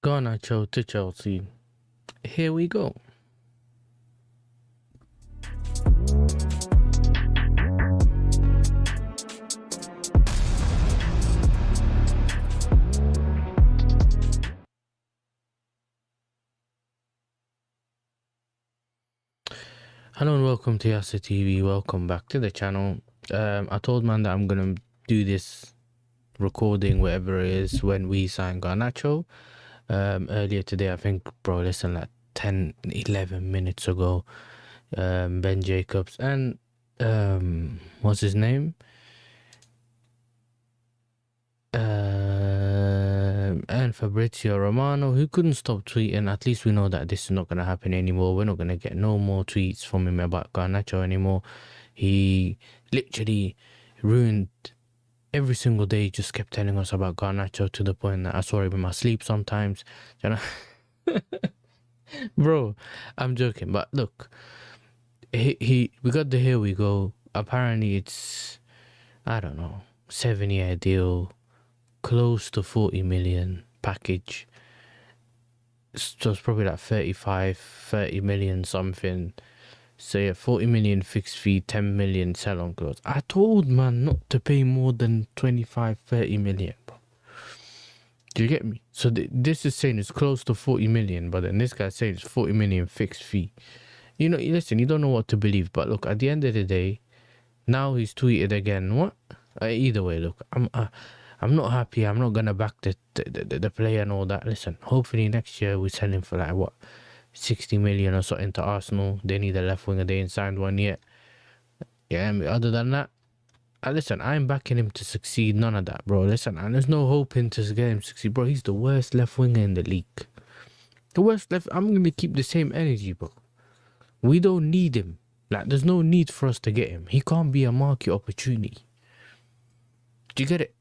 Garnacho to Chelsea. Here we go. Hello and welcome to Yasser TV. Welcome back to the channel. I told man that I'm gonna do this recording, whatever it is, when we sign Garnacho. Earlier today, I think, bro, listen, like 10-11 minutes ago, Ben Jacobs and what's his name? And Fabrizio Romano, who couldn't stop tweeting. At least we know that this is not going to happen anymore. We're not going to get no more tweets from him about Garnacho anymore. He literally ruined every single day. He just kept telling us about Garnacho to the point that I saw him in my sleep sometimes. You know? Bro, I'm joking. But look, we got the here we go. Apparently it's, I don't know, 7-year deal, close to 40 million package. So it's probably like 30 million something. So yeah, 40 million fixed fee, 10 million sell on clause. I told man not to pay more than 25-30 million, bro. Do you get me? So this is saying it's close to 40 million, but then this guy's saying it's 40 million fixed fee. You know, listen, you don't know what to believe, but look, at the end of the day, now he's tweeted again. What? Either way, look, I'm not happy. I'm not gonna back the player and all that. Listen, hopefully next year we sell him for like what, 60 million or something to Arsenal. They need a left winger. They ain't signed one yet. Yeah, other than that, listen, I'm backing him to succeed. None of that, bro. Listen, and there's no hoping to get him succeed, bro. He's the worst left winger in the league. The worst left. I'm gonna keep the same energy, bro. We don't need him. Like, there's no need for us to get him. He can't be a market opportunity. Do you get it?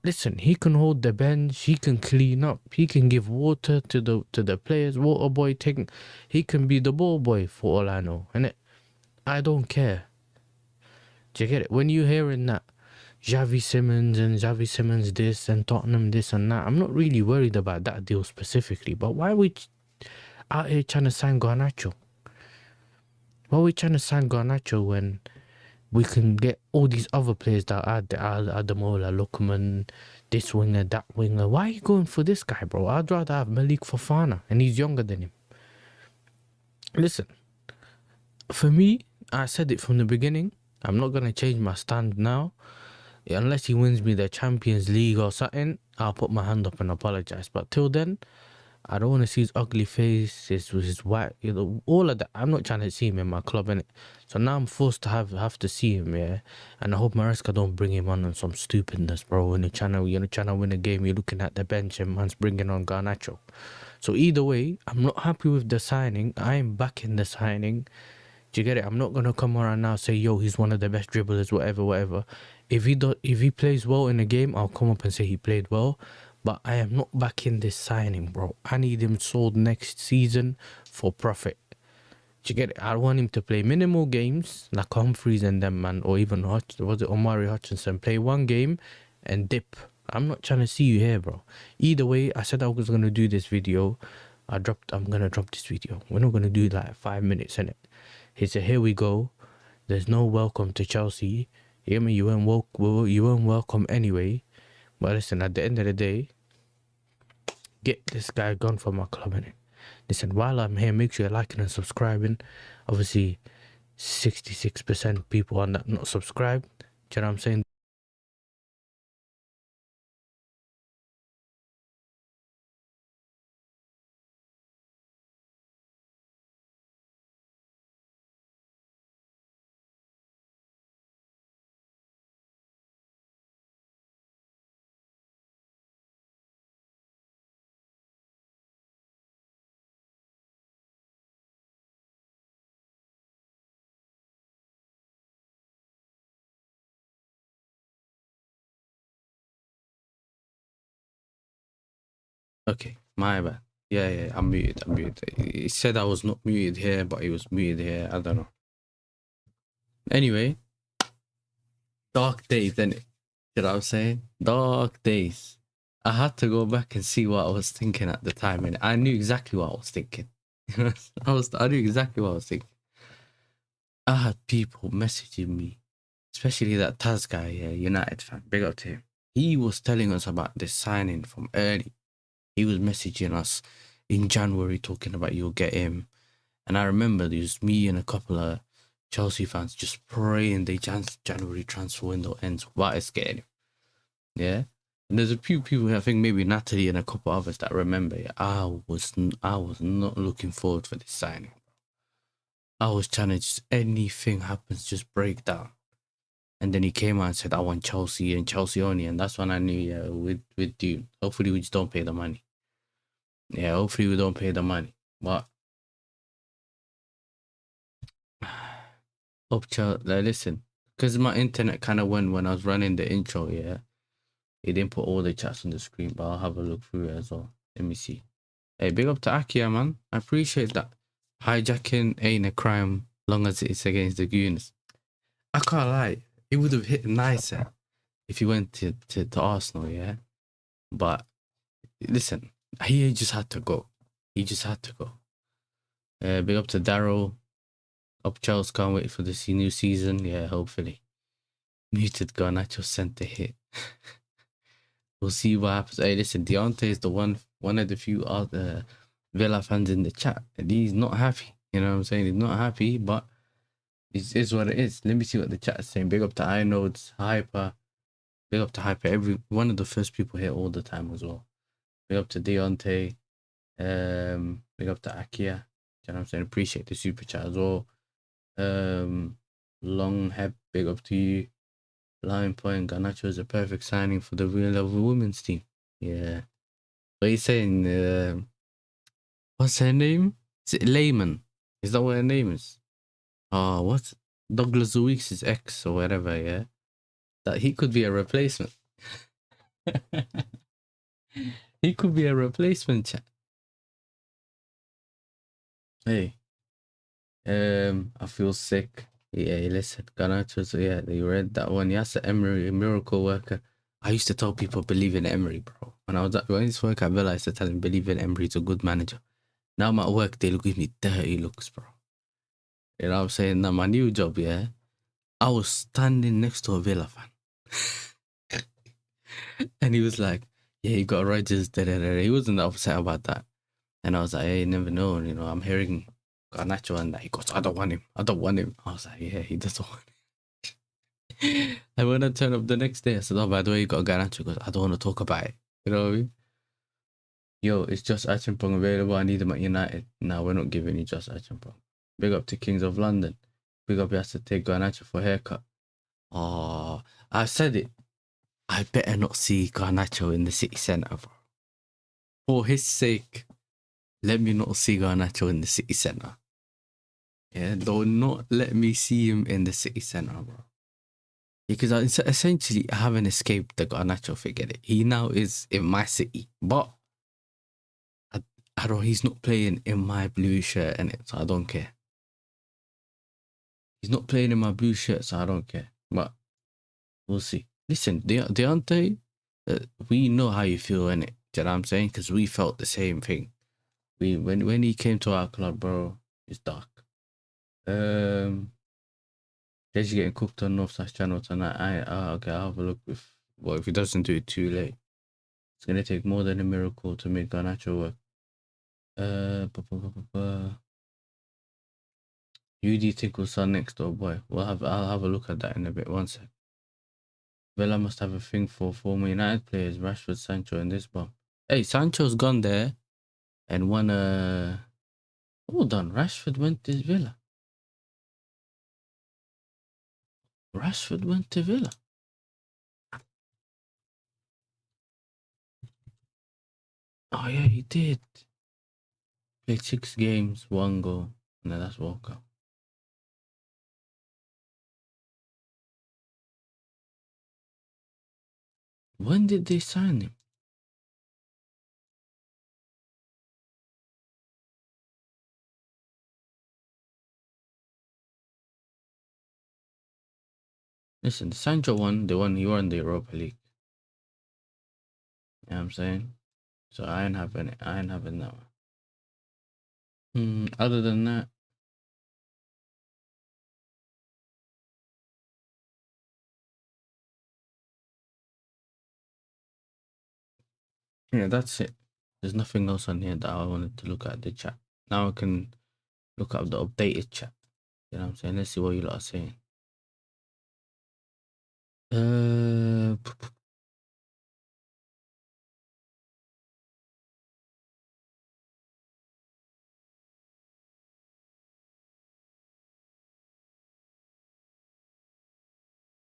Listen, he can hold the bench. He can clean up. He can give water to the players. Water boy, he can be the ball boy for all I know. And I don't care. Do you get it? When you're hearing that Xavi Simmons this and Tottenham this and that, I'm not really worried about that deal specifically. But why are we out here trying to sign Garnacho? Why are we trying to sign Garnacho when we can get all these other players that are Ademola, Lookman, this winger, that winger? Why are you going for this guy, bro? I'd rather have Malik Fofana, and he's younger than him. Listen, for me, I said it from the beginning. I'm not going to change my stand now. Unless he wins me the Champions League or something, I'll put my hand up and apologize. But till then, I don't want to see his ugly face, his white, you know, all of that. I'm not trying to see him in my club, innit? So now I'm forced to have to see him, yeah. And I hope Maresca don't bring him on some stupidness, bro. When you're trying to win a game, you're looking at the bench and man's bringing on Garnacho. So either way, I'm not happy with the signing. I'm backing the signing. Do you get it? I'm not gonna come around now and say, yo, he's one of the best dribblers, whatever. If he plays well in a game, I'll come up and say he played well. But I am not backing this signing, bro. I need him sold next season for profit. Do you get it? I want him to play minimal games like Humphreys and them, man, or even Omari Hutchinson. Play one game and dip. I'm not trying to see you here, bro. Either way, I said I was gonna do this video. I'm gonna drop this video. We're not gonna do like 5 minutes in it. He said, here we go. There's no welcome to Chelsea. You hear me? You weren't welcome anyway. But listen, at the end of the day, get this guy gone from my club, innit? Listen, while I'm here, make sure you're liking and subscribing. Obviously, 66% people are not subscribed. Do you know what I'm saying? Okay, my bad. Yeah, I'm muted. He said I was not muted here, but he was muted here. I don't know. Anyway, dark days, innit? You know what I'm saying? Dark days. I had to go back and see what I was thinking at the time, and I knew exactly what I was thinking. I knew exactly what I was thinking. I had people messaging me, especially that Taz guy, United fan. Big up to him. He was telling us about this signing from early. He was messaging us in January talking about you'll get him. And I remember there was me and a couple of Chelsea fans just praying the January transfer window ends without us getting him. Yeah. And there's a few people, I think maybe Natalie and a couple others that remember. Yeah, I was not looking forward for this signing. I was trying to just anything happens, just break down. And then he came out and said, I want Chelsea and Chelsea only. And that's when I knew, yeah, we'd do. Hopefully we just don't pay the money. Yeah, hopefully we don't pay the money. But listen, because my internet kind of went when I was running the intro, yeah. It didn't put all the chats on the screen, but I'll have a look through it as well. Let me see. Hey, big up to Akia, man. I appreciate that. Hijacking ain't a crime long as it's against the goons. I can't lie. It would have hit nicer if he went to Arsenal, yeah. But listen, he just had to go. He just had to go. Big up to Daryl. Up Charles, can't wait for the new season. Yeah, hopefully. Muted Garnacho sent the hit. We'll see what happens. Hey, listen, Deontay is the one of the few other Villa fans in the chat. And he's not happy. You know what I'm saying? He's not happy, but it is what it is. Let me see what the chat is saying. Big up to iNodes, Hyper. Big up to Hyper. Every one of the first people here all the time as well. Big up to Deontay. Big up to Akia. You know what I'm saying? Appreciate the super chat as well. Long Heb, big up to you. Lion Point, Garnacho is a perfect signing for the real level women's team. Yeah. What are you saying? What's her name? Is it Layman? Is that what her name is? Oh, what's Douglas Weeks' ex or whatever, yeah? That he could be a replacement. He could be a replacement, chat. Hey. I feel sick. Yeah, listen, Garnacho, so yeah, you read that one. Yasser Emery, a miracle worker. I used to tell people believe in Emery, bro. When I used to work at Villa, I used to tell them believe in Emery, he's a good manager. Now I'm at work, they give me dirty looks, bro. You know what I'm saying? Now my new job, yeah, I was standing next to a Villa fan. And he was like, yeah, you got Rodgers, da-da-da. He wasn't upset about that. And I was like, hey, you never know. You know, I'm hearing Garnacho and that. He goes, I don't want him. I don't want him. I was like, yeah, he doesn't want him. And when I turned up the next day, I said, oh, by the way, you got Garnacho. He goes, I don't want to talk about it. You know what I mean? Yo, it's just Achimpong available. I need him at United. No, we're not giving you just Achimpong. Big up to Kings of London. Big up, he has to take Garnacho for a haircut. Oh, I said it. I better not see Garnacho in the city centre, bro. For his sake, let me not see Garnacho in the city centre. Yeah, do not let me see him in the city centre, bro. Because essentially I haven't escaped the Garnacho figure. He now is in my city, but I don't. He's not playing in my blue shirt, and so I don't care. He's not playing in my blue shirt, so I don't care. But we'll see. Listen, Deontay, we know how you feel in it. Do you know what I'm saying? Because we felt the same thing. When he came to our club, bro, it's dark. He's getting cooked on Northside channel tonight. Okay, I'll have a look if he doesn't do it too late. It's gonna take more than a miracle to make Garnacho work. Who do you think will start next door, boy? I'll have a look at that in a bit. One sec. Villa must have a thing for former United players, Rashford, Sancho, and this bomb. Hey, Sancho's gone there and won a. Hold on, Rashford went to Villa. Rashford went to Villa. Oh yeah, he did. Played 6 games, 1 goal. No, that's World Cup. When did they sign him? Listen, Sancho won. He won the Europa League. You know what I'm saying? So I ain't having it. I ain't having that one. Other than that, yeah, that's it. There's nothing else on here that I wanted to look at the chat. Now I can look up the updated chat. You know what I'm saying? Let's see what you lot are saying. Uh,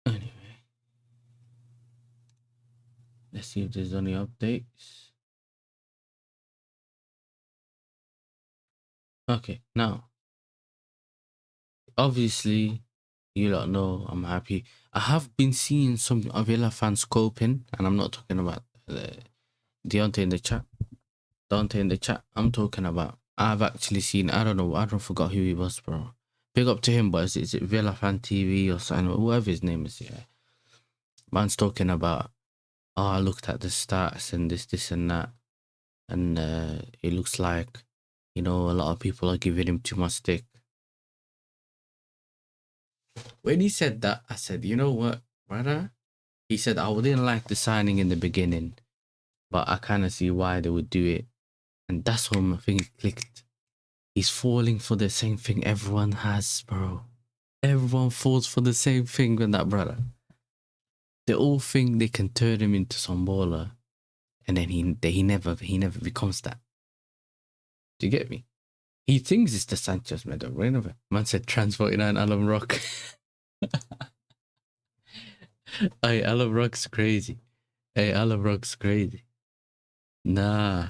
anyway, let's see if there's any updates. Okay, now, obviously, you lot know I'm happy. I have been seeing some Villa fans coping, and I'm not talking about Deontay in the chat. Dante in the chat, I'm talking about. I've actually seen, I don't know, I don't forgot who he was, bro. Big up to him, but is it Villa Fan TV or something, whoever his name is, yeah. Man's talking about, oh, I looked at the stats and this and that, and it looks like, you know, a lot of people are giving him too much stick. When he said that, I said, you know what, brother? He said, I didn't like the signing in the beginning, but I kind of see why they would do it. And that's when my thing clicked. He's falling for the same thing everyone has, bro. Everyone falls for the same thing with that brother. They all think they can turn him into some baller, and then he never becomes that. Do you get me? He thinks it's the Sanchez medal. Right? Man said trans 49 Alan Rock. Hey, Alan Rock's crazy. Hey, Alan Rock's crazy. Nah,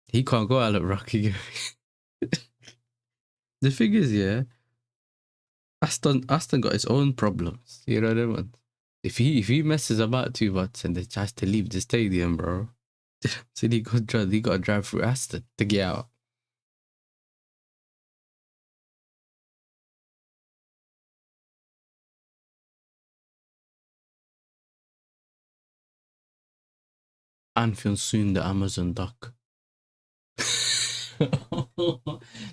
he can't go Alan Rock. The thing is, yeah, Aston got his own problems. You know what I mean? If he messes about too much and they tries to leave the stadium, bro, so he got to drive through Aston to get out. Anfield soon, the Amazon duck.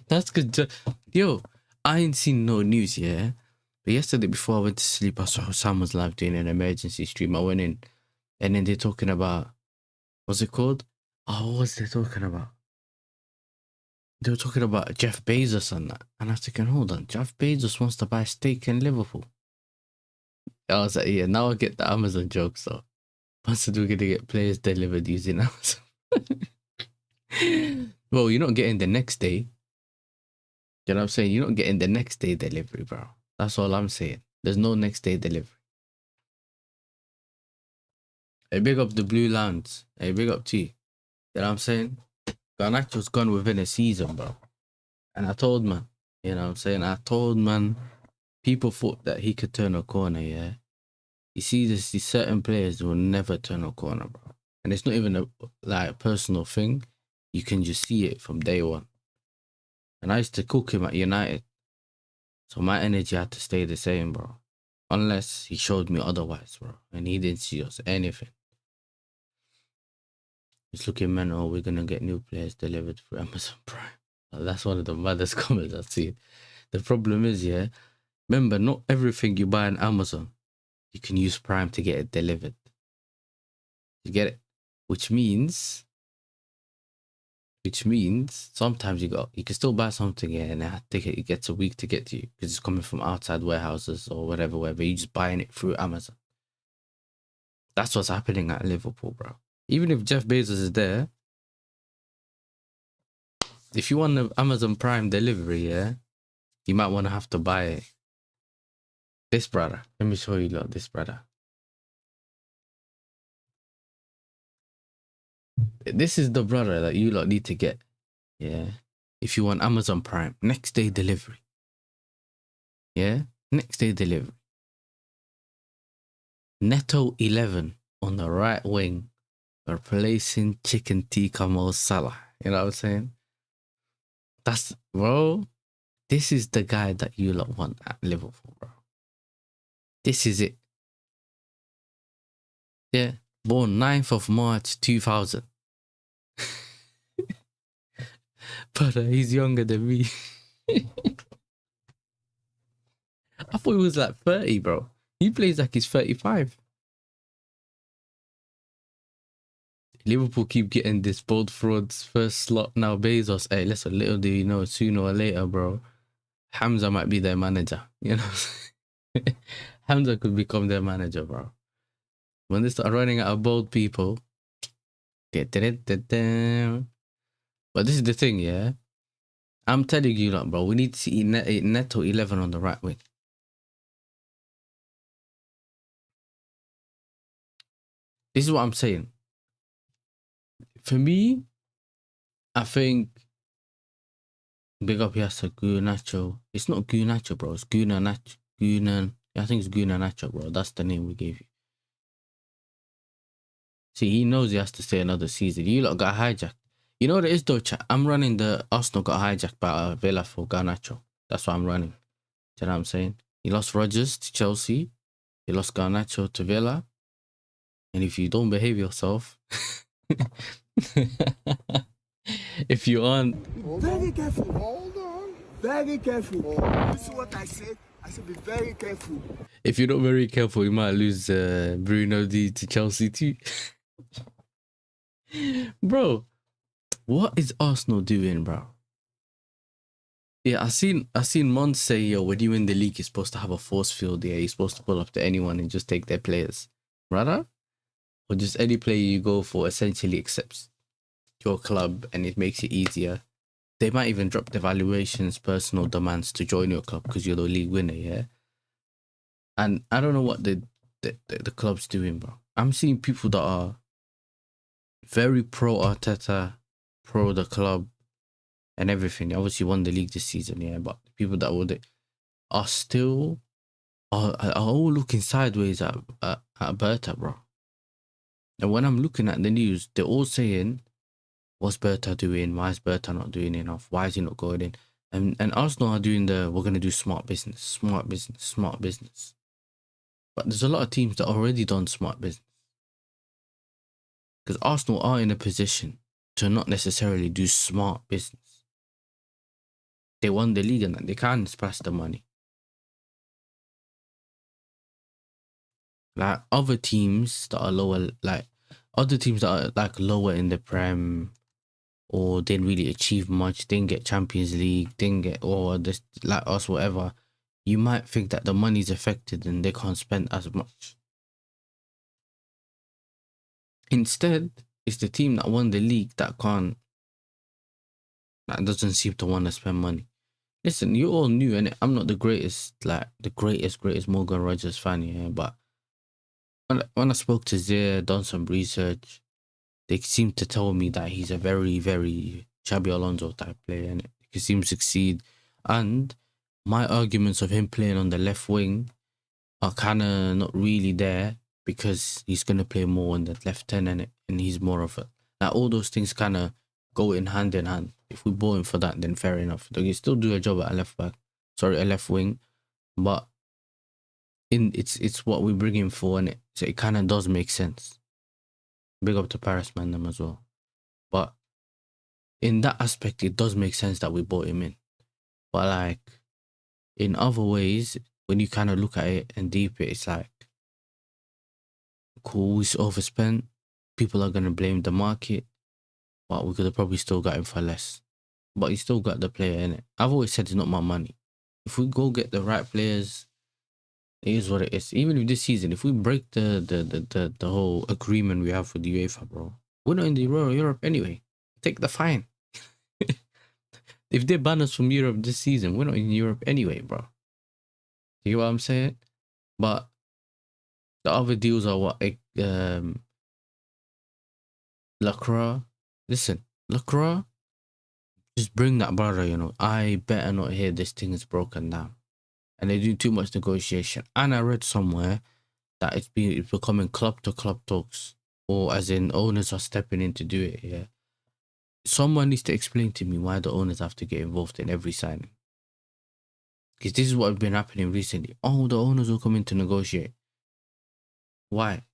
That's good. Yo, I ain't seen no news, yeah. But yesterday before I went to sleep, I saw Sam was live doing an emergency stream. I went in, and then they're talking about, what's it called? Oh, what was they talking about? They were talking about Jeff Bezos and that. And I was thinking, hold on, Jeff Bezos wants to buy a stake in Liverpool. I was like, yeah, now I get the Amazon jokes though. I said we're gonna get players delivered using Amazon. Well, you're not getting the next day. You know what I'm saying? You're not getting the next day delivery, bro. That's all I'm saying. There's no next day delivery. Hey, big up the Blue Lands. Hey, big up T. You know what I'm saying? Garnacho's gone within a season, bro. And I told man, you know what I'm saying? I told man, people thought that he could turn a corner, yeah? You see, these certain players will never turn a corner, bro. And it's not even a personal thing. You can just see it from day one. And I used to cook him at United. So my energy had to stay the same, bro. Unless he showed me otherwise, bro. And he didn't see us anything. It's looking mental. We're going to get new players delivered through Amazon Prime. That's one of the maddest comments I've seen. The problem is, yeah, remember, not everything you buy on Amazon, you can use Prime to get it delivered. You get it? Which means sometimes you can still buy something here and it gets a week to get to you because it's coming from outside warehouses or whatever. You're just buying it through Amazon. That's what's happening at Liverpool, bro. Even if Jeff Bezos is there, if you want the Amazon Prime delivery, yeah, you might want to have to buy it. This brother. Let me show you this brother. This is the brother that you lot need to get. Yeah. If you want Amazon Prime, next day delivery. Yeah. Next day delivery. Neto 11 on the right wing, replacing Chicken Tikka Mo Salah. You know what I'm saying? That's, bro, this is the guy that you lot want at Liverpool, bro. This is it. Yeah. Born 9th of March 2000. But he's younger than me. I thought he was like 30, bro. He plays like he's 35. Liverpool keep getting this bold frauds first slot now. Bezos, hey, listen, little do you know, sooner or later, bro, Hamza might be their manager. You know, Hamza could become their manager, bro. When they start running out of bold people. But this is the thing, yeah. I'm telling you, like, bro, we need to see Neto 11 on the right wing. This is what I'm saying. For me, I think big up Yasser, Garnacho. It's not Garnacho, bro. It's Garnacho. I think it's Garnacho, bro. That's the name we gave you. See, he knows he has to stay another season. You lot got hijacked. You know what it is though, chat? I'm running the Arsenal got hijacked by Villa for Garnacho. That's what I'm running. Do you know what I'm saying? He lost Rodgers to Chelsea. He lost Garnacho to Villa. And if you don't behave yourself, if you aren't... Very careful. Hold on. Very careful. This is what I said. I said be very careful. If you're not very careful, you might lose Bruno D to Chelsea too. Bro, what is Arsenal doing, bro? Yeah, I seen Mons say, yo, when you win the league, you're supposed to have a force field. Yeah, you're supposed to pull up to anyone and just take their players. Rather? Or just any player you go for essentially accepts your club and it makes it easier. They might even drop the valuations, personal demands to join your club because you're the league winner, yeah? And I don't know what the club's doing, bro. I'm seeing people that are very pro Arteta, pro the club, and everything. Obviously won the league this season, yeah, but the people that would are still are all looking sideways at Berta, bro. And when I'm looking at the news, they're all saying, what's Berta doing? Why is Berta not doing enough? Why is he not going in? And Arsenal are doing we're going to do smart business. But there's a lot of teams that already done smart business. Because Arsenal are in a position to not necessarily do smart business. They won the league and they can splash the money. Like other teams that are lower, like other teams that are like lower in the Prem, or didn't really achieve much, didn't get Champions League, didn't get or this like us, whatever. You might think that the money's affected and they can't spend as much. Instead, it's the team that won the league that doesn't seem to want to spend money. Listen, you all knew, and I'm not the greatest Morgan Rodgers fan, yeah, but when I spoke to Zia, done some research, they seem to tell me that he's a very, very Xabi Alonso type player, and he can seem to succeed. And my arguments of him playing on the left wing are kind of not really there because he's going to play more on the left 10 and he's more of a... Like, all those things kind of go in hand. If we bought him for that, then fair enough. He still do a job at a left wing, but it's what we bring him for, and so it kind of does make sense. Big up to Paris man them as well. But in that aspect, it does make sense that we bought him in. But like in other ways, when you kind of look at it and deep it, it's like, cool, we overspent. People are gonna blame the market, but we could have probably still got him for less. But you still got the player in it. I've always said it's not my money. If we go get the right players, it is what it is. Even if this season, if we break the whole agreement we have with the UEFA, bro, we're not in the Europe anyway. Take the fine. If they ban us from Europe this season, we're not in Europe anyway, bro. You get what I'm saying? But the other deals are what Laxcroix. Listen, Laxcroix, just bring that brother, you know. I better not hear this thing is broken down. And they do too much negotiation. And I read somewhere that it's becoming club to club talks, or as in owners are stepping in to do it. Yeah, someone needs to explain to me why the owners have to get involved in every signing. Because this is what has been happening recently. Oh, the owners will come in to negotiate. Why?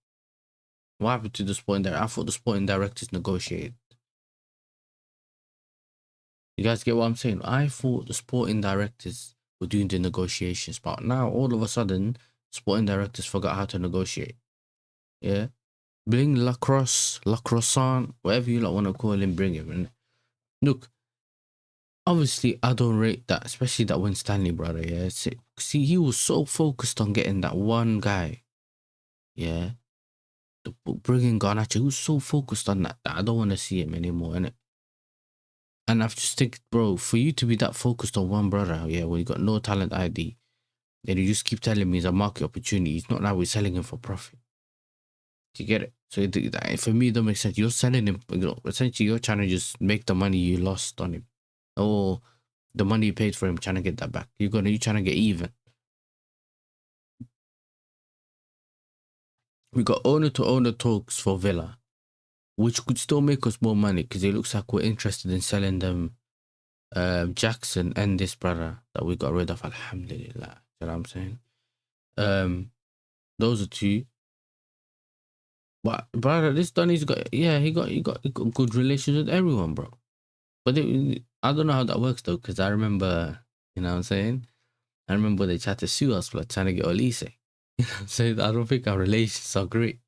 What happened to the sporting director? I thought the sporting directors negotiated. You guys get what I'm saying? I thought the sporting directors were doing the negotiations, but now all of a sudden, sporting directors forgot how to negotiate. Yeah, bring Lacroix, whatever you want to call him, bring him. And look, obviously, I don't rate that, especially that Win Stanley brother. Yeah, see, he was so focused on getting that one guy. Yeah, bringing Garnacho, he was so focused on that I don't want to see him anymore, innit? And I've just think, bro, for you to be that focused on one brother, yeah, when you got no talent ID, then you just keep telling me it's a market opportunity. It's not like we're selling him for profit. Do you get it? So for me, it don't make sense. You're selling him, essentially, you're trying to just make the money you lost on him, or the money you paid for him, trying to get that back. You're trying to get even. We got owner to owner talks for Villa, which could still make us more money because it looks like we're interested in selling them Jackson and this brother that we got rid of. Alhamdulillah. You know what I'm saying? Those are two. But brother, this Donny's got he got good relations with everyone, bro. But I don't know how that works though, because I remember, you know what I'm saying? I remember they tried to sue us for trying to get Olise. You know what I'm saying? I don't think our relations are great.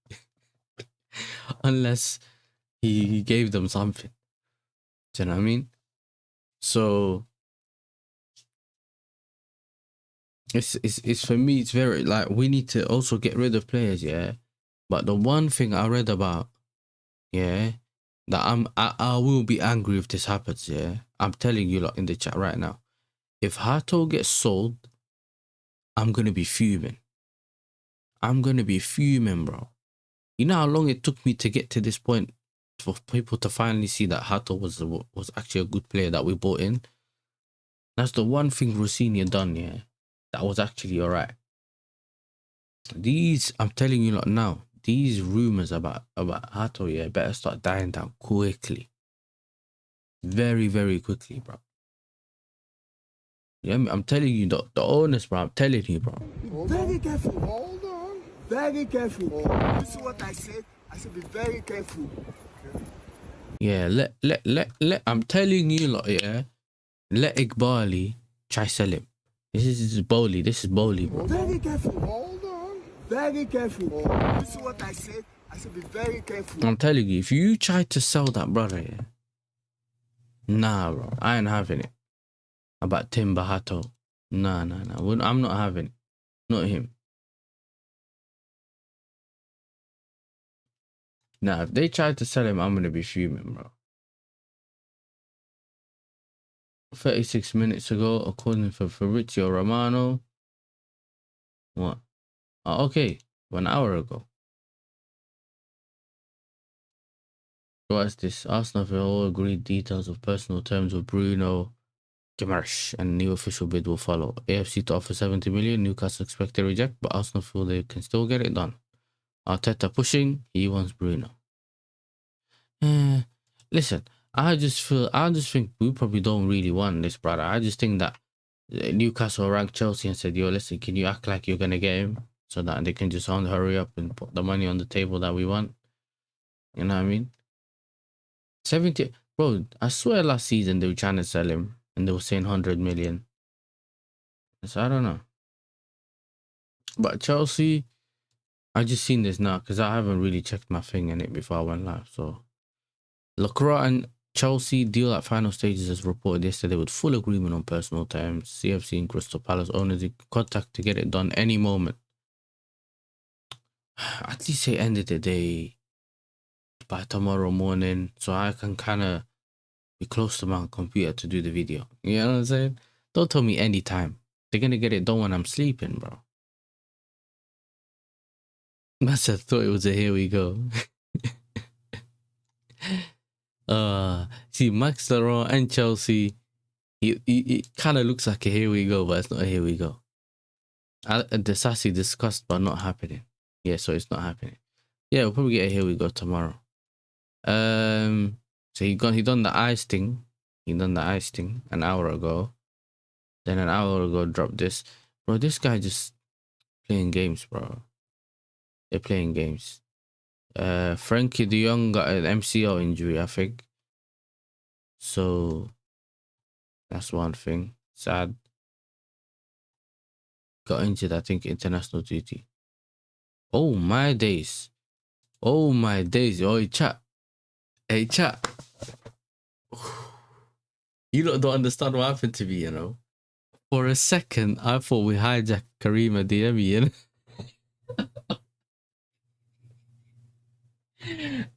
Unless he gave them something. Do you know what I mean? So it's for me, it's very like we need to also get rid of players, yeah. But the one thing I read about, yeah, that I will be angry if this happens, yeah. I'm telling you lot in the chat right now. If Hato gets sold, I'm gonna be fuming. I'm gonna be fuming, bro. You know how long it took me to get to this point for people to finally see that Hato was actually a good player that we bought in. That's the one thing Rossini done, yeah. That was actually alright. I'm telling you lot now, these rumors about Hato, yeah, better start dying down quickly. Very, very quickly, bro. Yeah, I'm telling you, the honest, bro. I'm telling you, bro. Very careful. Hold on. Very careful. This is what I said. I said be very careful. Yeah, let I'm telling you, lot, yeah. Let Iqbali try sell him. This is Bowley, bro. Very careful. Hold on. Very careful. This is what I said. I said be very careful. I'm telling you, if you try to sell that brother, yeah. Nah, bro. I ain't having it. About Timber Hato. Nah. I'm not having it. Not him. Nah, if they try to sell him, I'm gonna be fuming, bro. 36 minutes ago, according to Fabrizio Romano. What? Oh, okay. 1 hour ago. What's this? Arsenal have all agreed details of personal terms with Bruno Guimaraes, and new official bid will follow. AFC to offer 70 million. Newcastle expect to reject, but Arsenal feel they can still get it done. Arteta pushing. He wants Bruno. Listen, I just think we probably don't really want this, brother. I just think that Newcastle ranked Chelsea and said, yo, listen, can you act like you're going to get him so that they can just hurry up and put the money on the table that we want? You know what I mean? 70, bro, I swear last season they were trying to sell him and they were saying 100 million. So I don't know. But Chelsea, I just seen this now because I haven't really checked my thing in it before I went live. So Laxcroix and Chelsea deal at final stages as reported yesterday with full agreement on personal terms. CFC and Crystal Palace owners in contact to get it done any moment. At least say end of the day by tomorrow morning so I can kind of be close to my computer to do the video. You know what I'm saying? Don't tell me anytime. They're going to get it done when I'm sleeping, bro. I thought it was a here we go. See, Max Laurent and Chelsea, it kind of looks like a here we go, but it's not a here we go. The Sassy discussed, but not happening. Yeah, so it's not happening. Yeah, we'll probably get a here we go tomorrow. So he done the ice thing. He done the ice thing an hour ago. Then an hour ago dropped this. Bro, this guy just playing games, bro. They're playing games. Frankie de Jong got an MCL injury, I think. So that's one thing. Sad. Got injured, I think, international duty. Oh my days. Oh my days. Oh, chat. Hey, chat. You lot don't understand what happened to me, you know. For a second, I thought we hijacked Kareem Adeyemi, you know.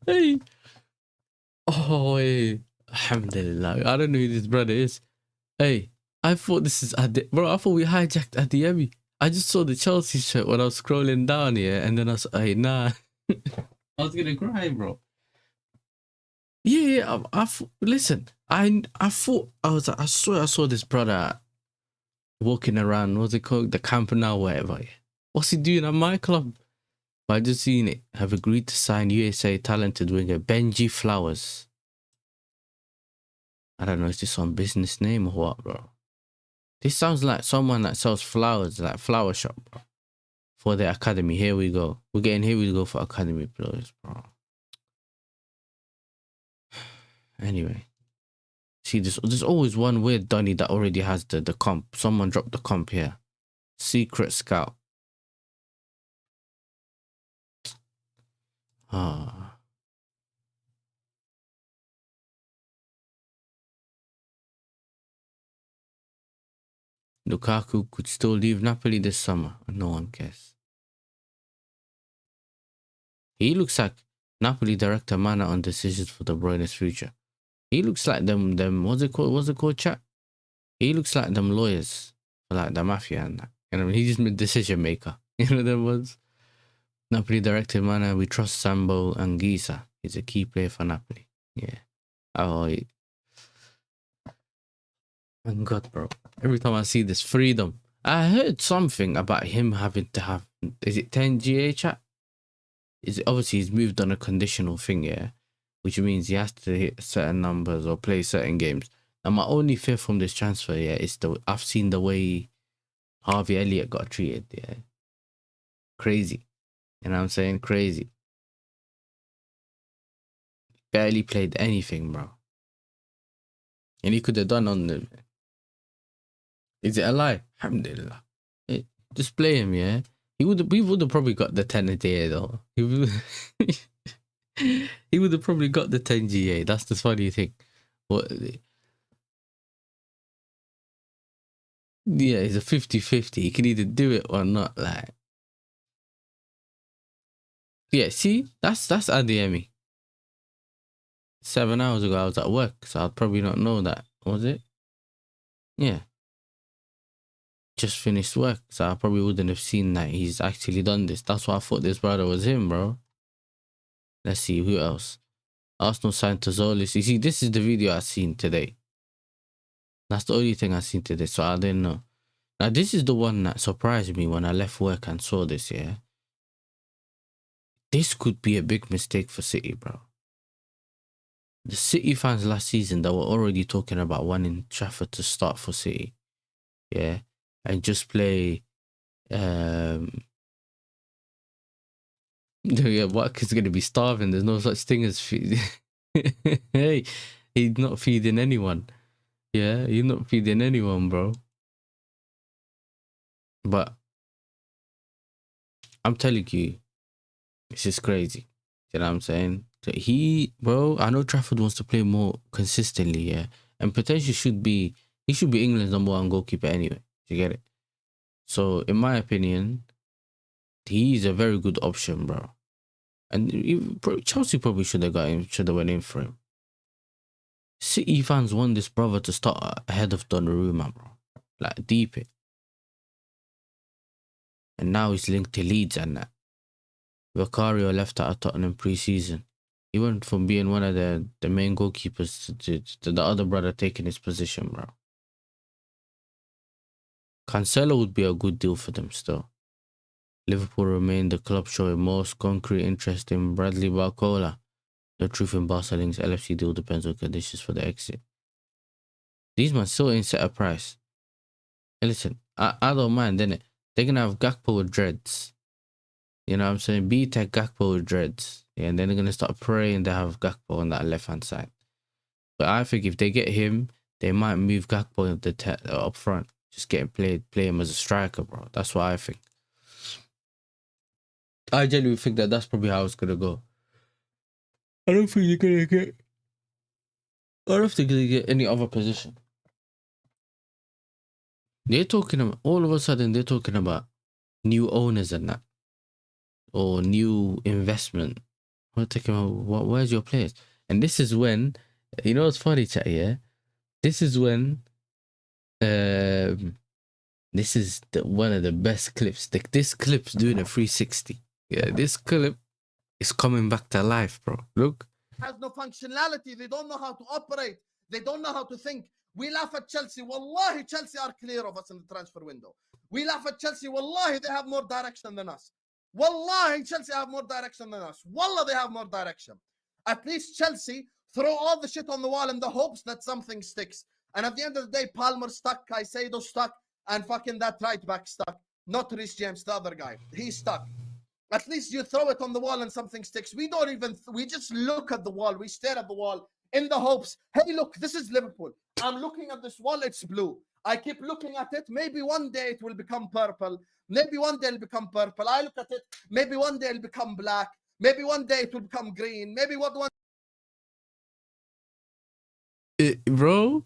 Hey. Oh, hey. Alhamdulillah. I don't know who this brother is. Hey, I thought this is bro. I thought we hijacked Adeyemi. I just saw the Chelsea shirt when I was scrolling down here, and then I was hey, nah. I was gonna cry, bro. Yeah, listen. I thought I swear I saw this brother walking around. What's it called? The Camp Nou, whatever. What's he doing at my club? I just seen it. Have agreed to sign USA talented winger Benji Flowers. I don't know. Is this on business name or what, bro? This sounds like someone that sells flowers, like flower shop, bro. For the academy. Here we go. Here we go for academy players, bro. Anyway. See, there's always one weird Donny that already has the comp. Someone dropped the comp here. Secret scout. Ah. Lukaku could still leave Napoli this summer. No one cares. He looks like Napoli director Mana on decisions for De Bruyne's future. He looks like them what's it called, chat? He looks like them lawyers for like the mafia and that. You know, he's just a decision maker. You know them ones? Napoli director Mana, we trust Sambo and Gisa. He's a key player for Napoli. Yeah. Oh, my God, bro. Every time I see this freedom. I heard something about him having to have, is it 10 GA chat? Is it obviously he's moved on a conditional thing, yeah? Which means he has to hit certain numbers or play certain games. And my only fear from this transfer, yeah, is I've seen the way Harvey Elliott got treated, yeah. Crazy. You know what I'm saying? Crazy. Barely played anything, bro. And he could have done on the... Is it a lie? Alhamdulillah. Just play him, yeah? We would have probably got the 10 a day, though. He would have probably got the 10 GA. That's the funny thing. What... Yeah, it's a 50-50. He can either do it or not. Like, yeah, see, that's Adeyemi. 7 hours ago, I was at work, so I'd probably not know that. Was it? Yeah. Just finished work, so I probably wouldn't have seen that he's actually done this. That's why I thought this brother was him, bro. Let's see, who else? Arsenal signed Tozolis. You see, this is the video I seen today. That's the only thing I seen today, so I didn't know. Now, this is the one that surprised me when I left work and saw this, yeah? This could be a big mistake for City, bro. The City fans last season that were already talking about wanting Trafford to start for City, yeah? And just play... yeah, Watkins going to be starving. There's no such thing as... Hey, he's not feeding anyone. Yeah, he's not feeding anyone, bro. But I'm telling you, this is crazy. You know what I'm saying? So bro, I know Trafford wants to play more consistently, yeah, and potentially he should be England's #1 goalkeeper anyway. You get it? So, in my opinion, he's a very good option, bro. And Chelsea probably should have went in for him. City fans want this brother to start ahead of Donnarumma, bro. Like, deep it. And now he's linked to Leeds and that. Vicario left out of Tottenham pre-season. He went from being one of the main goalkeepers to the other brother taking his position, bro. Cancelo would be a good deal for them still. Liverpool remain the club showing most concrete interest in Bradley Barcola. The truth in Barcelona's LFC deal depends on conditions for the exit. These men still ain't set a price. Hey, listen, I don't mind, innit? They're going to have Gakpo with dreads. You know what I'm saying? B-Tech Gakpo with dreads. Yeah, and then they're going to start praying they have Gakpo on that left-hand side. But I think if they get him, they might move Gakpo up front. Just get him play him as a striker, bro. That's what I think. I genuinely think that's probably how it's going to go. I don't think they're going to get... I don't think they're going to get any other position. They're talking about... All of a sudden, they're talking about new owners and that. Or new investment. We're talking about, where's your players? And this is when... You know what's funny, chat, yeah? This is when... this is one of the best clips. This clip's doing a 360. Yeah, this clip is coming back to life, bro. Look. Has no functionality. They don't know how to operate. They don't know how to think. We laugh at Chelsea. Wallahi, Chelsea are clear of us in the transfer window. We laugh at Chelsea. Wallahi, they have more direction than us. Wallahi, Chelsea have more direction than us. Wallah, they have more direction. At least Chelsea throw all the shit on the wall in the hopes that something sticks. And at the end of the day, Palmer stuck, Caicedo stuck, and fucking that right back stuck. Not Reece James, the other guy. He's stuck. At least you throw it on the wall and something sticks. We don't even, we just look at the wall. We stare at the wall in the hopes, hey, look, this is Liverpool. I'm looking at this wall, it's blue. I keep looking at it. Maybe one day it will become purple. Maybe one day it'll become purple. I look at it. Maybe one day it'll become black. Maybe one day it will become green. Maybe one... Bro,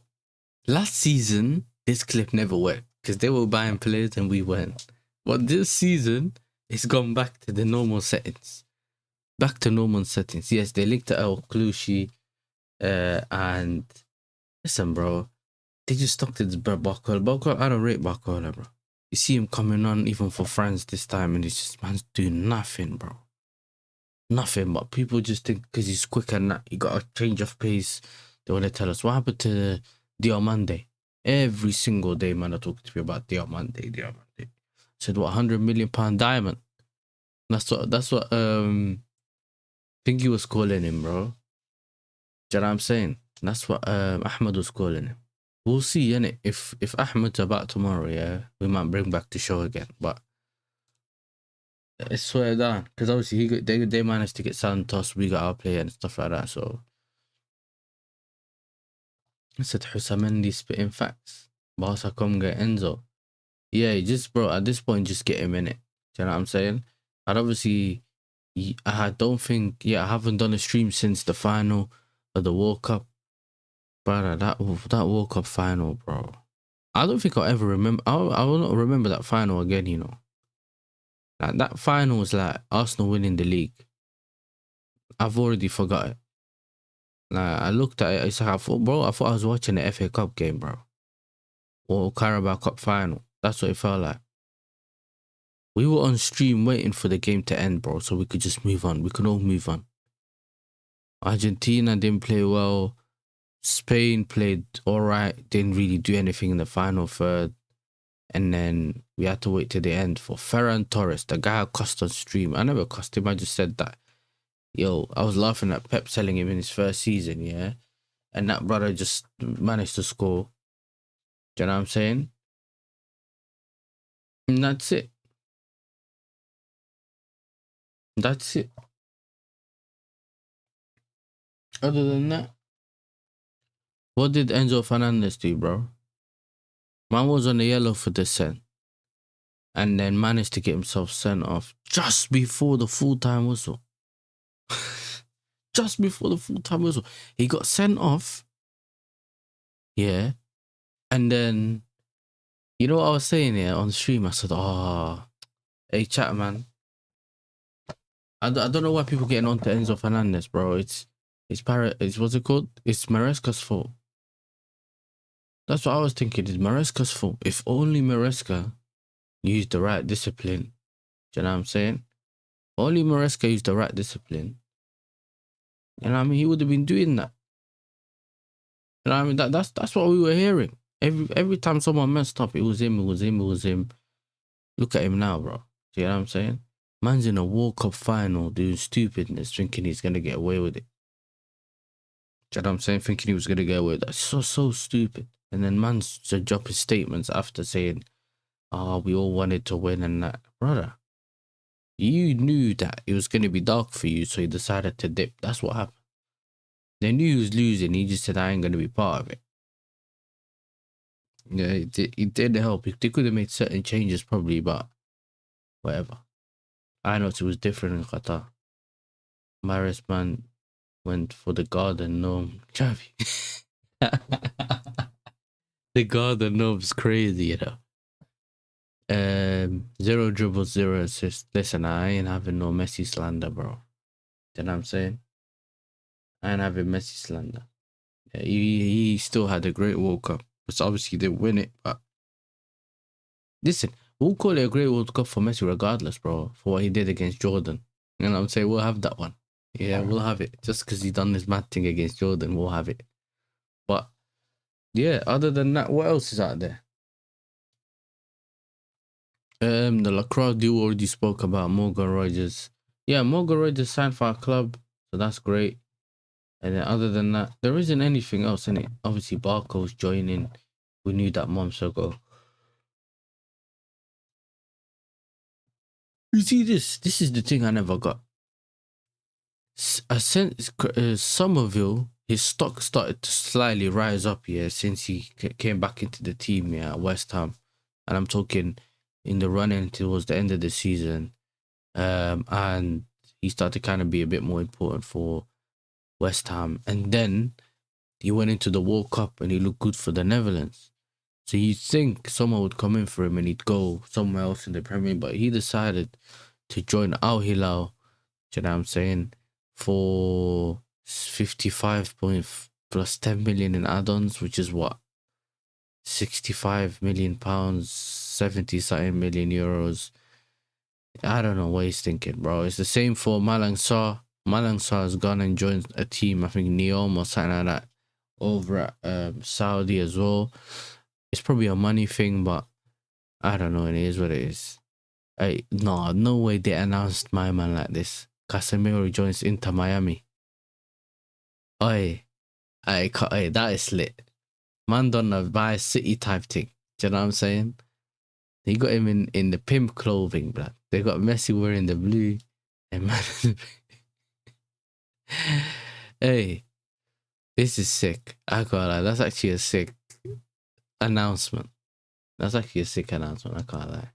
last season, this clip never worked because they were buying players and we weren't. But this season, it's gone back to the normal settings. Back to normal settings. Yes, they linked to El Clouchy. And listen, bro, they just stuck to this Barcola. I don't rate Barcola, bro. You see him coming on even for France this time, and he's just, man's doing nothing, bro. Nothing, but people just think because he's quick and that, he got a change of pace. They want to tell us what happened to Diomande. Every single day, man, I talk to me about Diomande. Said what, £100 million diamond. That's what Thingy was calling him, bro. Do you know what I'm saying? That's what Ahmed was calling him. We'll see, innit? If Ahmed's about tomorrow, yeah, we might bring back the show again. But I swear down, because obviously they managed to get Santos, we got our player and stuff like that. So I said Husamendi spitting facts. Barca come get Enzo. Yeah, just bro, at this point, just get him in it. Do you know what I'm saying? I'd obviously, I don't think, I haven't done a stream since the final of the World Cup. Brother, that World Cup final, bro. I don't think I'll ever remember. I will not remember that final again, you know. Like, that final was like Arsenal winning the league. I've already forgot it. Like, I looked at it, it's like, I thought I was watching the FA Cup game, bro. Or Carabao Cup final. That's what it felt like. We were on stream waiting for the game to end, bro, so we could just move on. We could all move on. Argentina didn't play well. Spain played all right. Didn't really do anything in the final third. And then we had to wait till the end for Ferran Torres, the guy I cussed on stream. I never cussed him. I just said that. Yo, I was laughing at Pep selling him in his first season, yeah? And that brother just managed to score. Do you know what I'm saying? And that's it. That's it. Other than that, what did Enzo Fernandez do, bro? Man was on the yellow for dissent. And then managed to get himself sent off just before the full-time whistle. Just before the full-time whistle. He got sent off. Yeah. And then, you know what I was saying here on stream? I said, hey, chat, man. I don't know why people getting on to Enzo Fernandez, bro. It's what's it called? It's Maresca's fault. That's what I was thinking. It's Maresca's fault. If only Maresca used the right discipline. Do you know what I'm saying? Only Maresca used the right discipline. You know what I mean? He would have been doing that. You know what I mean? That's what we were hearing. Every time someone messed up, it was him. Look at him now, bro. Do you know what I'm saying? Man's in a World Cup final doing stupidness, thinking he's going to get away with it. Do you know what I'm saying? Thinking he was going to get away with that. So stupid. And then man's dropping statements after saying, we all wanted to win and that. Brother, You knew that it was going to be dark for you, so you decided to dip. That's what happened. They knew he was losing. He just said, I ain't going to be part of it. Yeah, it did help. They could have made certain changes probably, but whatever. I know it was different in Qatar. Maris man went for the garden gnome. Chavi. The garden gnome's crazy, you know. 0 dribbles, 0 assists. Listen, I ain't having no Messi slander, bro. You know what I'm saying? I ain't having Messi slander. Yeah, he still had a great World Cup. But obviously didn't win it, but listen, we'll call it a great World Cup for Messi regardless, bro, for what he did against Jordan. You know what I'm saying? We'll have that one. Yeah, we'll have it. Just because he done this mad thing against Jordan, we'll have it. But yeah, other than that, what else is out there? The Laxcroix deal already spoke about Morgan Rodgers. Yeah, Morgan Rodgers signed for our club, so that's great. And then other than that, there isn't anything else in it. Obviously, Barco's joining. We knew that months ago. You see this? This is the thing I never got. Somerville, his stock started to slightly rise up, yeah, since he came back into the team, yeah, at West Ham. And I'm talking in the run-in towards the end of the season. And he started to kind of be a bit more important for West Ham. And then he went into the World Cup and he looked good for the Netherlands. So you'd think someone would come in for him and he'd go somewhere else in the Premier League, but he decided to join Al Hilal, you know what I'm saying, for 55 plus 10 million in add-ons, which is what, 65 million pounds, 70 something million euros. I don't know what he's thinking, bro. It's the same for Malang Sarr. Malang Sarr has gone and joined a team, I think Neom or something like that, over at Saudi as well. It's probably a money thing, but I don't know. It is what it is. No way they announced my man like this. Casemiro joins Inter Miami. Oi, that is lit. Man done a Vice City type thing. Do you know what I'm saying? They got him in the pimp clothing, blood. They got Messi wearing the blue. And man, hey, this is sick. I can't lie. That's actually a sick announcement. That's actually a sick announcement. I can't lie.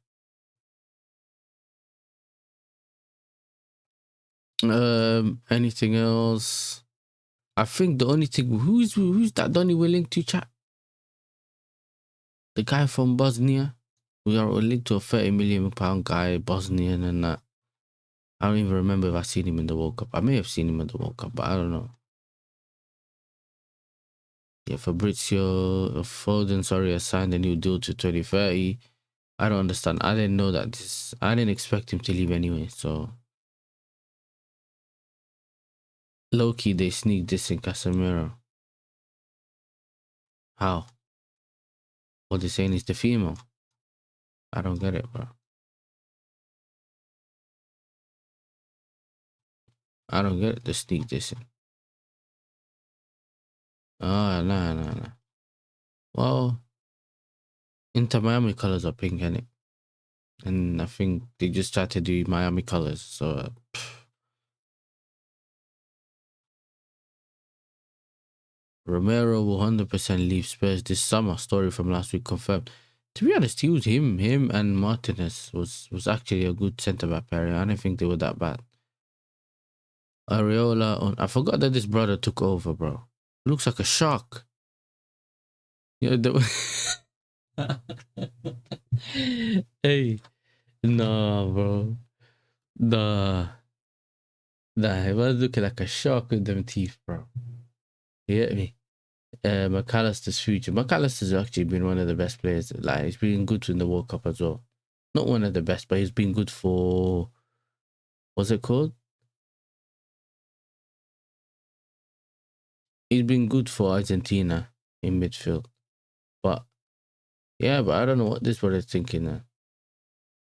Anything else? I think the only thing, who's that Donny we're linked to, chat? The guy from Bosnia. We are linked to a 30 million pound guy, Bosnian and that. I don't even remember if I seen him in the World Cup. I may have seen him in the World Cup, but I don't know. Yeah, Fabrizio Foden, has signed a new deal to 2030. I don't understand. I didn't know that I didn't expect him to leave anyway, so. Low-key, they sneaked this in Casemiro. How? What they're saying is the female. I don't get it, bro. I don't get it. The sneak this in. Oh, nah. Well, Inter Miami colors are pink, innit? And I think they just tried to do Miami colors, so. Romero will 100% leave Spurs this summer. Story from last week confirmed. To be honest, he was him and Martinez was actually a good centre-back pairing. I didn't think they were that bad. Areola, I forgot that this brother took over, bro. Looks like a shark. Yeah, hey, nah, bro. Nah, he was looking like a shark with them teeth, bro. You get me? McAllister's future. McAllister's actually been one of the best players. Like, he's been good in the World Cup as well. Not one of the best, but he's been good for, what's it called? He's been good for Argentina in midfield. But, yeah, but I don't know what this brother's thinking now.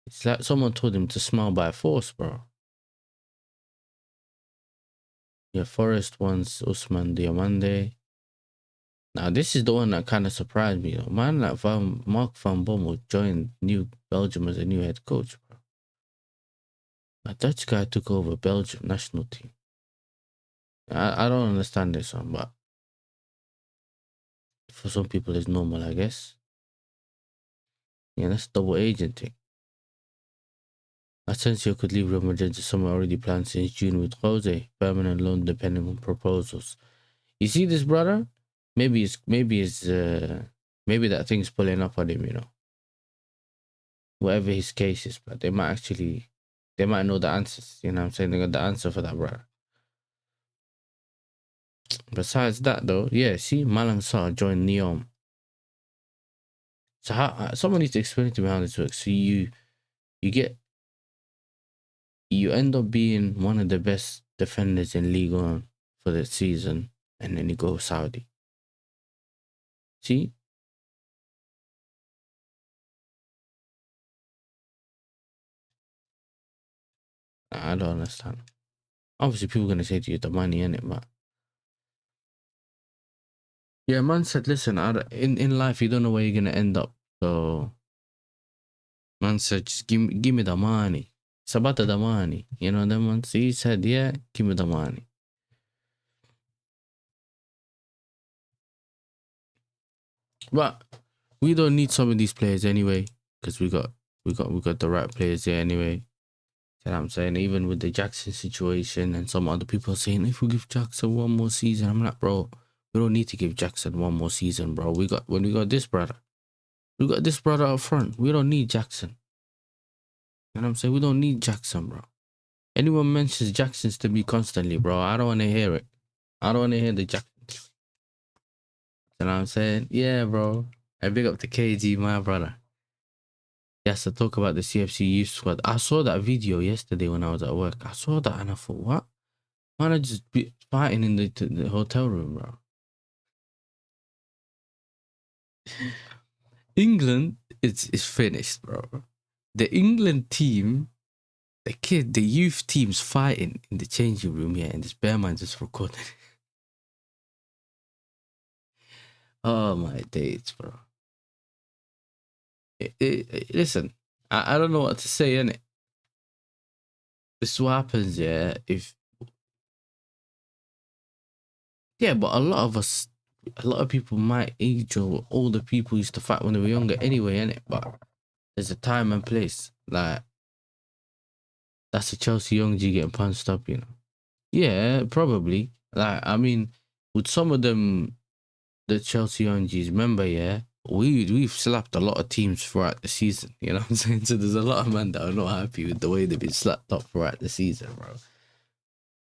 It's like someone told him to smile by force, bro. Yeah, Forest wants Usman Diomande. Now, this is the one that kind of surprised me, though. Man, like Mark Van Bommel joined New Belgium as a new head coach, bro. A Dutch guy took over Belgium national team. I don't understand this one, but for some people it's normal, I guess. Yeah, that's double agenting. Asensio could leave Real Madrid to somewhere already planned since June with Jose, permanent loan depending on proposals. You see this, brother? Maybe that thing's pulling up on him, you know. Whatever his case is, but they might know the answers. You know what I'm saying? They got the answer for that, brother. Besides that, though, yeah, see, Malang Sarr joined Neom. So how someone needs to explain to me how this works. So you end up being one of the best defenders in Ligue 1 for the season, and then you go Saudi. See? I don't understand. Obviously, people are going to say to you, the money in it, but yeah, man said, listen, in life, you don't know where you're going to end up. So man said, just give me the money. It's about the money. You know that man? So he said, yeah, give me the money. But we don't need some of these players anyway, because we got the right players there anyway. You know what I'm saying? Even with the Jackson situation and some other people saying, if we give Jackson one more season, I'm like, bro, we don't need to give Jackson one more season, bro. We got this brother. We got this brother up front. We don't need Jackson. You know what I'm saying? We don't need Jackson, bro. Anyone mentions Jacksons to me constantly, bro, I don't want to hear it. I don't want to hear the Jackson. You know what I'm saying? Yeah, bro. I big up to KG, my brother. Yes, to talk about the CFC youth squad. I saw that video yesterday when I was at work. I saw that and I thought, what? Why not just be fighting in the hotel room, bro? England is finished, bro. The England team, the youth team's fighting in the changing room here, and this bear man just recorded. Oh my days, bro. Listen, I don't know what to say, innit? This is what happens, yeah. But a lot of people my age or older people used to fight when they were younger anyway, innit? But there's a time and place. Like, that's a Chelsea young G getting punched up, you know? Yeah, probably. Like, I mean, with some of them, the Chelsea young G's, remember, yeah, we've slapped a lot of teams throughout the season, you know what I'm saying? So there's a lot of men that are not happy with the way they've been slapped up throughout the season, bro.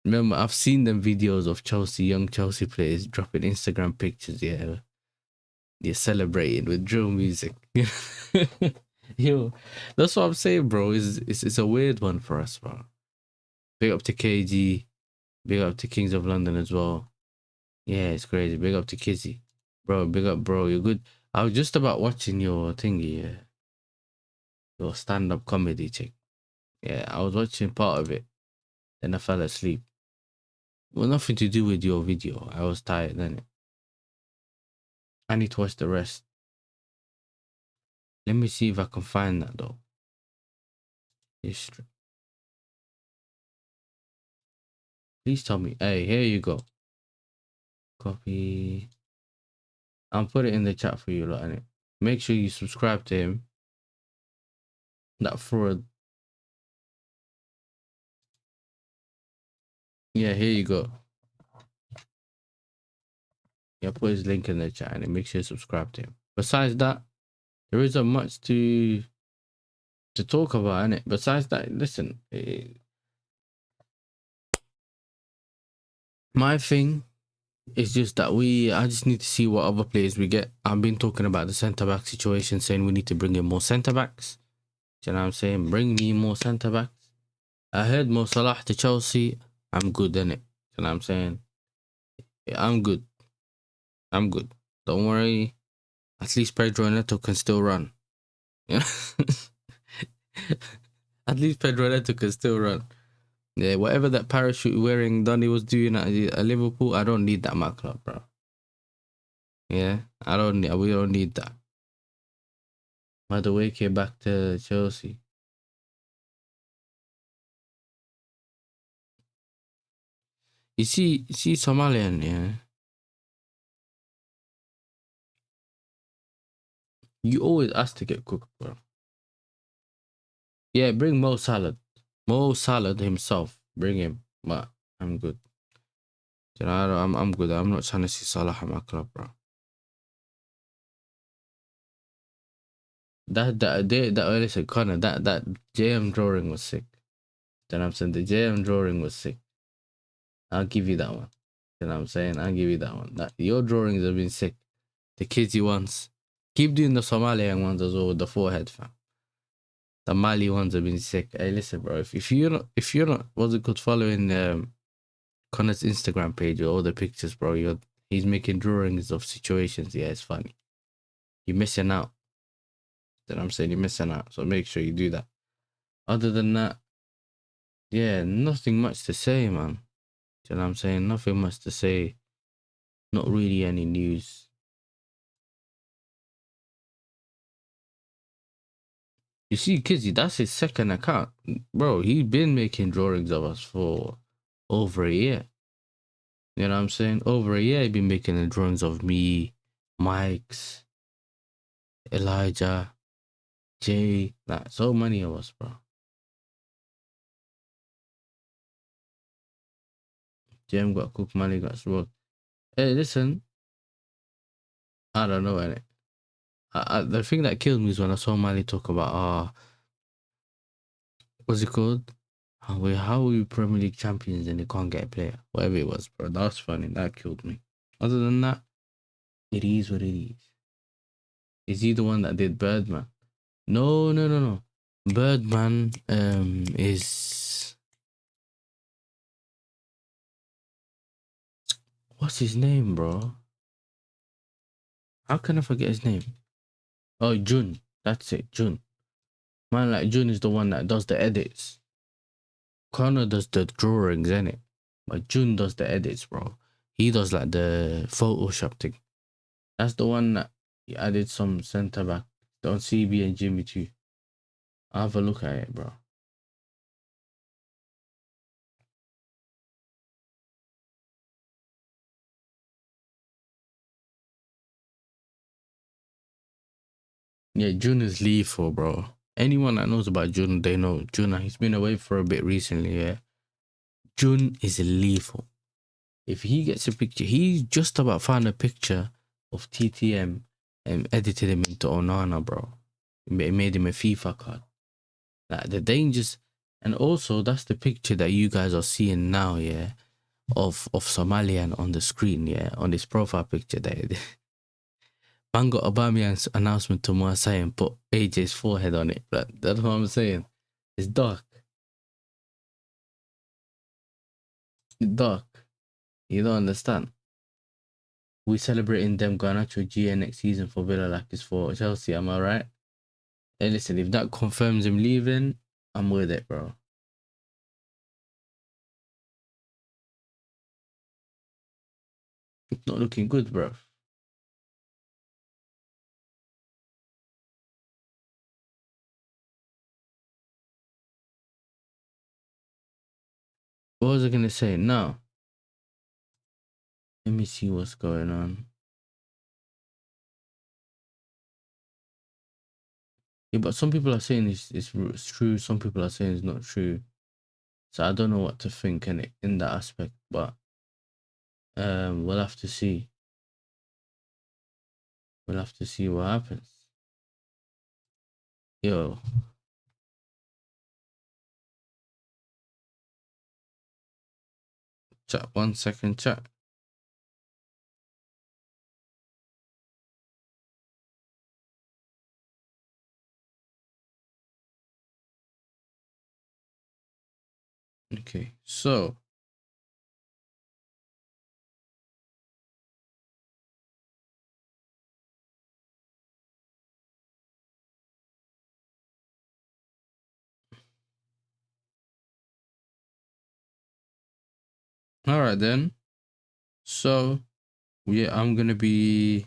Remember, I've seen them videos of young Chelsea players dropping Instagram pictures, yeah. They're celebrating with drill music. Yo, that's what I'm saying, bro. It's a weird one for us, bro. Big up to KG. Big up to Kings of London as well. Yeah, it's crazy. Big up to Kizzy. Bro, big up, bro. You're good. I was just about watching your thingy, yeah. Your stand-up comedy chick. Yeah, I was watching part of it. Then I fell asleep. Well, nothing to do with your video. I was tired, then. I need to watch the rest. Let me see if I can find that, though. History. Please tell me. Hey, here you go. Copy. I'll put it in the chat for you, lot, innit? Make sure you subscribe to him. That fraud. Yeah, here you go. Yeah, put his link in the chat and make sure you subscribe to him. Besides that, there isn't much to talk about, innit? Besides that, listen. My thing is just that I just need to see what other players we get. I've been talking about the centre-back situation, saying we need to bring in more centre-backs. Do you know what I'm saying? Bring me more centre-backs. I heard Mo Salah to Chelsea. I'm good, innit? You know what I'm saying? Yeah, I'm good. Don't worry. At least Pedro Neto can still run. You know? At least Pedro Neto can still run. Yeah, whatever that parachute wearing Donny was doing at Liverpool, I don't need that at my club, bro. Yeah, we don't need that. By the way, came back to Chelsea. You see Somalian, yeah. You always ask to get cooked, bro. Yeah, bring Mo Salad. Mo Salad himself. Bring him. But I'm good. You know, I'm good. I'm not trying to see Salah at my club, bro. Listen, Connor, that JM drawing was sick. You know what I'm saying? The JM drawing was sick. I'll give you that one. You know what I'm saying? I'll give you that one. Your drawings have been sick. The kidsy ones. Keep doing the Somalian ones as well with the forehead, fam. The Mali ones have been sick. Hey, listen, bro. If you're not, what's it called, following Connor's Instagram page or all the pictures, bro, he's making drawings of situations. Yeah, it's funny. You're missing out. You know what I'm saying? You're missing out. So make sure you do that. Other than that, yeah, nothing much to say, man. You know what I'm saying? Nothing much to say. Not really any news. You see, Kizzy, that's his second account. Bro, he's been making drawings of us for over a year. You know what I'm saying? Over a year, he's been making the drawings of me, Mike's, Elijah, Jay, like so many of us, bro. Jem got cooked, Mali got smoked. Hey, listen, I don't know, innit? The thing that killed me is when I saw Mali talk about, what's it called? How are we Premier League champions and they can't get a player? Whatever it was, bro. That was funny. That killed me. Other than that, it is what it is. Is he the one that did Birdman? No. Birdman is... What's his name, bro? How can I forget his name? Oh, Jun. That's it, Jun. Man, like, Jun is the one that does the edits. Connor does the drawings, innit? But Jun does the edits, bro. He does, like, the Photoshop thing. That's the one that he added some centre back on CB and Jimmy too. I'll have a look at it, bro. Yeah, June is lethal, bro. Anyone that knows about June, they know June. He's been away for a bit recently, yeah. June is lethal. If he gets a picture, he just about found a picture of TTM and edited him into Onana, bro. It made him a FIFA card. Like the dangers, and also that's the picture that you guys are seeing now, yeah, of Somalian on the screen, yeah, on this profile picture there. Man got Aubameyang's announcement to Marseille and put AJ's forehead on it. But that's what I'm saying. It's dark. It's dark. You don't understand. We celebrating them Garnacho GA next season for Villa like it's for Chelsea. Am I right? Hey, listen, if that confirms him leaving, I'm with it, bro. It's not looking good, bro. What was I going to say? No. Let me see what's going on. Yeah, but some people are saying it's true. Some people are saying it's not true. So I don't know what to think in that aspect. But we'll have to see. We'll have to see what happens. Yo. Chat, 1 second, chat. Okay, so all right then. So yeah, I'm gonna be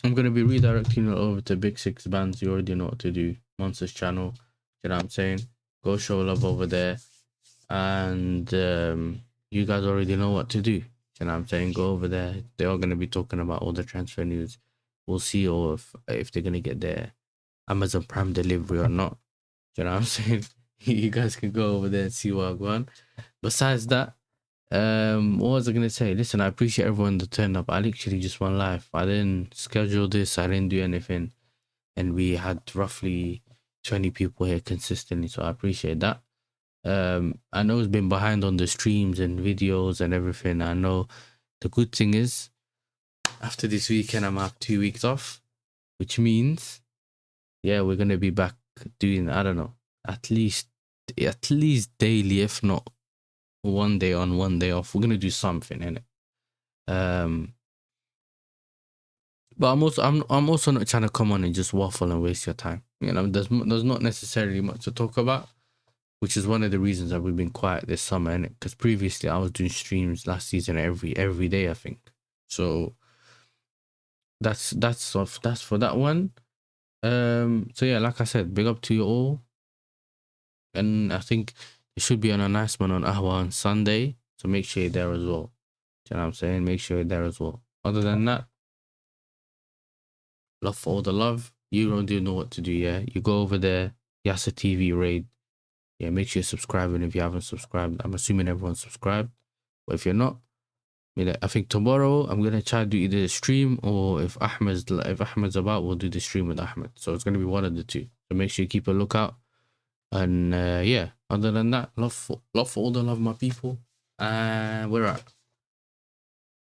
redirecting you over to Big Six Bands. You already know what to do. Monsters channel. You know what I'm saying? Go show love over there. And you guys already know what to do. You know what I'm saying? Go over there. They are going to be talking about all the transfer news. We'll see or if they're going to get their Amazon Prime delivery or not. You know what I'm saying? You guys can go over there and see what I'm going. Besides that, what was I gonna say? Listen, I appreciate everyone that turned up. I literally just went live. I didn't schedule this. I didn't do anything, and we had roughly 20 people here consistently. So I appreciate that. I know it's been behind on the streams and videos and everything. I know the good thing is after this weekend I'm gonna have 2 weeks off, which means yeah, we're gonna be back doing, I don't know, at least daily, if not one day on, one day off. We're gonna do something in it. But I'm also not trying to come on and just waffle and waste your time. You know, there's not necessarily much to talk about, which is one of the reasons that we've been quiet this summer, innit? Because previously I was doing streams last season every day, I think. So that's for that one. So yeah, like I said, big up to you all. And I think there should be an announcement on Ahwa on Sunday. So make sure you're there as well. Do you know what I'm saying? Make sure you're there as well. Other than that, love for all the love. You do know what to do, yeah? You go over there, Yasser TV raid. Yeah, make sure you're subscribing if you haven't subscribed. I'm assuming everyone's subscribed. But if you're not, I think tomorrow I'm gonna try to do either a stream or if Ahmed's about, we'll do the stream with Ahmed. So it's gonna be one of the two. So make sure you keep a lookout. And yeah, other than that, love for all the love, my people. And we're out.